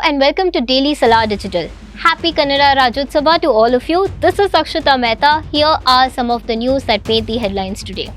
and welcome to Daily Salar Digital. Happy Kannada Rajotsava to all of you. This is Akshata Mehta. Here are some of the news that made the headlines today.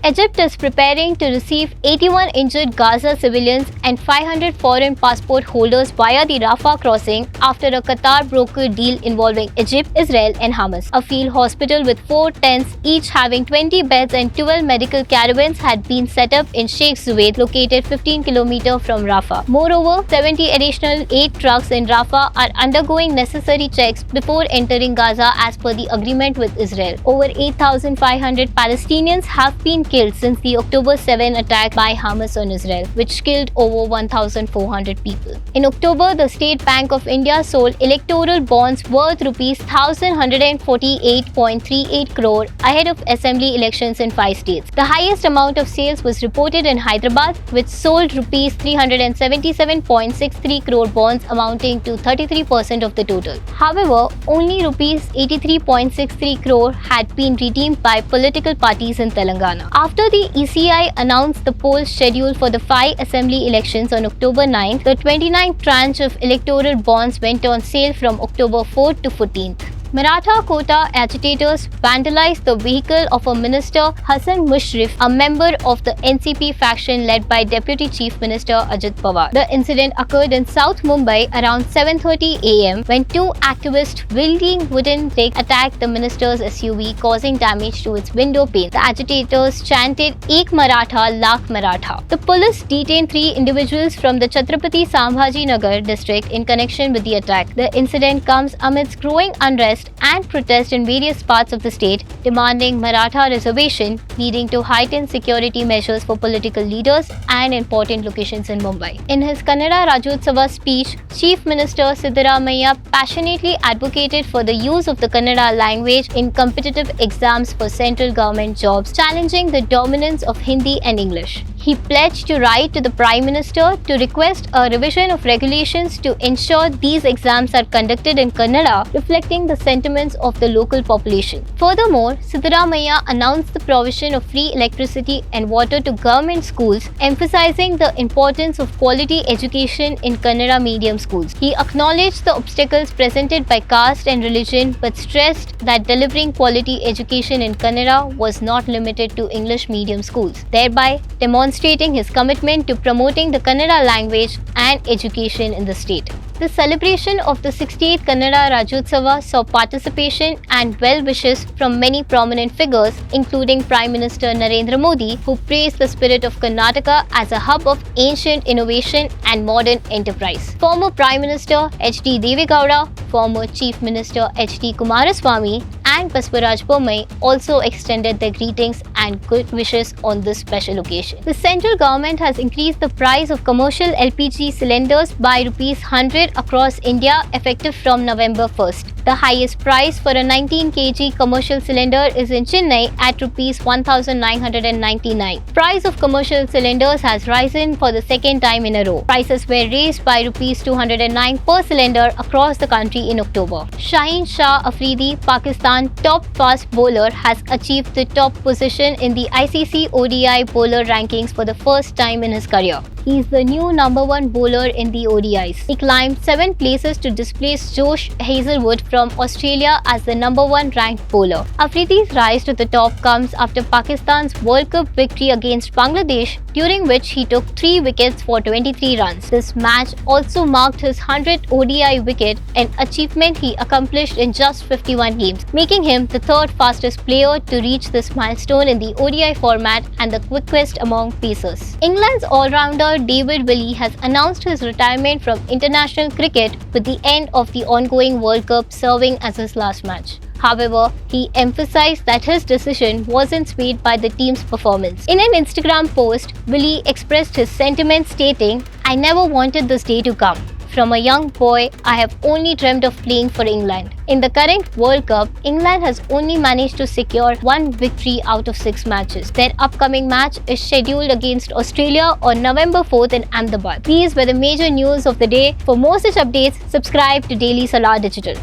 Egypt is preparing to receive 81 injured Gaza civilians and 500 foreign passport holders via the Rafah crossing after a Qatar brokered deal involving Egypt, Israel and Hamas. A field hospital with 4 tents, each having 20 beds and 12 medical caravans had been set up in Sheikh Zayed, located 15 km from Rafah. Moreover, 70 additional aid trucks in Rafah are undergoing necessary checks before entering Gaza as per the agreement with Israel. Over 8,500 Palestinians have been killed since the October 7 attack by Hamas on Israel, which killed over 1,400 people. In October, the State Bank of India sold electoral bonds worth rupees 1,148.38 crore ahead of assembly elections in 5 states. The highest amount of sales was reported in Hyderabad, which sold rupees 377.63 crore bonds amounting to 33% of the total. However, only rupees 83.63 crore had been redeemed by political parties in Telangana. After the ECI announced the polls schedule for the 5 assembly elections on October 9th, the 29th tranche of electoral bonds went on sale from October 4th to 14th. Maratha quota agitators vandalized the vehicle of a minister, Hassan Mushrif, a member of the NCP faction led by Deputy Chief Minister Ajit Pawar. The incident occurred in South Mumbai around 7:30 am when 2 activists wielding wooden sticks attacked the minister's SUV, causing damage to its window pane. The agitators chanted "Ek Maratha, Lakh Maratha." The police detained 3 individuals from the Chhatrapati Sambhaji Nagar district in connection with the attack. The incident comes amidst growing unrest and protest in various parts of the state demanding Maratha reservation, leading to heightened security measures for political leaders and important locations in Mumbai. In his Kannada Rajotsava speech, Chief Minister Siddaramaiah passionately advocated for the use of the Kannada language in competitive exams for central government jobs, challenging the dominance of Hindi and English. He pledged to write to the Prime Minister to request a revision of regulations to ensure these exams are conducted in Kannada, reflecting the sentiments of the local population. Furthermore, Siddaramaiah announced the provision of free electricity and water to government schools, emphasizing the importance of quality education in Kannada medium schools. He acknowledged the obstacles presented by caste and religion, but stressed that delivering quality education in Kannada was not limited to English medium schools, thereby demonstrating his commitment to promoting the Kannada language and education in the state. The celebration of the 68th Kannada Rajotsava saw participation and well wishes from many prominent figures, including Prime Minister Narendra Modi, who praised the spirit of Karnataka as a hub of ancient innovation and modern enterprise. Former Prime Minister H.D. Deve Gowda, former Chief Minister H.D. Kumaraswamy, and Baswaraj Bommai also extended their greetings and good wishes on this special occasion. The central government has increased the price of commercial LPG cylinders by Rs 100 across India effective from November 1st. The highest price for a 19 kg commercial cylinder is in Chennai at Rs 1,999. Price of commercial cylinders has risen for the second time in a row. Prices were raised by Rs 209 per cylinder across the country in October. Shaheen Shah Afridi, Pakistan top fast bowler, has achieved the top position in the ICC ODI bowler rankings for the first time in his career. He is the new number 1 bowler in the ODIs. He climbed 7 places to displace Josh Hazlewood from Australia as the number 1 ranked bowler. Afridi's rise to the top comes after Pakistan's World Cup victory against Bangladesh, during which he took 3 wickets for 23 runs. This match also marked his 100th ODI wicket, an achievement he accomplished in just 51 games, making him the 3rd fastest player to reach this milestone in the ODI format and the quickest among pacers. England's all-rounder David Willey has announced his retirement from international cricket with the end of the ongoing World Cup serving as his last match. However, he emphasized that his decision wasn't swayed by the team's performance. In an Instagram post, Willey expressed his sentiments stating, "I never wanted this day to come. From a young boy, I have only dreamt of playing for England. In the current World Cup, England has only managed to secure 1 victory out of 6 matches. Their upcoming match is scheduled against Australia on November 4th in Ahmedabad." These were the major news of the day. For more such updates, subscribe to Daily Salar Digital.